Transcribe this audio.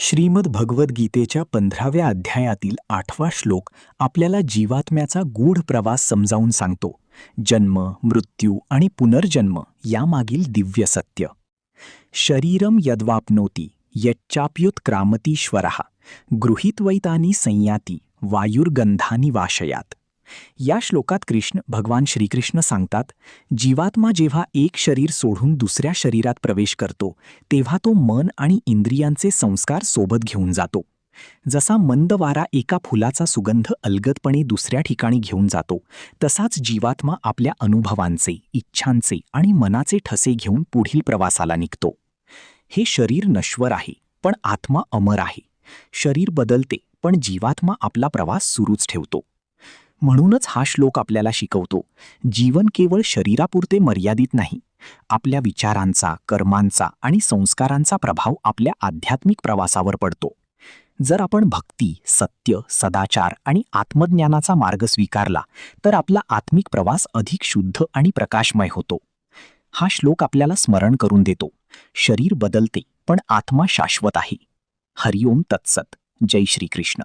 श्रीमद भगवद्गीतेच्या 15व्या अध्यायातील 8वा श्लोक आपल्याला जीवात्म्याचा गूढ प्रवास समजावून सांगतो. जन्म, मृत्यू आणि पुनर्जन्म यामागील दिव्य सत्य. शरीरम यद्वाप्नोति यच्चाप्युत्क्रामतीश्वरः गृहीत्वैतानि संयाती वायुर्गंधानि वाशयात. या श्लोकात भगवान श्रीकृष्ण सांगतात, जीवात्मा जेव्हा एक शरीर सोडून दुसऱ्या शरीरात प्रवेश करतो तेव्हा तो मन आणि इंद्रियांचे संस्कार सोबत घेऊन जातो. जसा मंद वारा एका फुलाचा सुगंध अलगदपणे दुसऱ्या ठिकाणी घेऊन जातो, तसाच जीवात्मा आपल्या अनुभवांचे, इच्छांचे आणि मनाचे ठसे घेऊन पुढील प्रवासाला निघतो. हे शरीर नश्वर आहे, पण आत्मा अमर आहे. शरीर बदलते, पण जीवात्मा आपला प्रवास सुरूच ठेवतो. म्हणूनच हा श्लोक आपल्याला शिकवतो, जीवन केवळ शरीरापुरते मर्यादित नाही. आपल्या विचारांचा, कर्मांचा आणि संस्कारांचा प्रभाव आपल्या आध्यात्मिक प्रवासावर पडतो. जर आपण भक्ती, सत्य, सदाचार आणि आत्मज्ञानाचा मार्ग स्वीकारला तर आपला आत्मिक प्रवास अधिक शुद्ध आणि प्रकाशमय होतो. हा श्लोक आपल्याला स्मरण करून देतो, शरीर बदलते पण आत्मा शाश्वत आहे. हरिओम तत्सत. जय श्रीकृष्ण.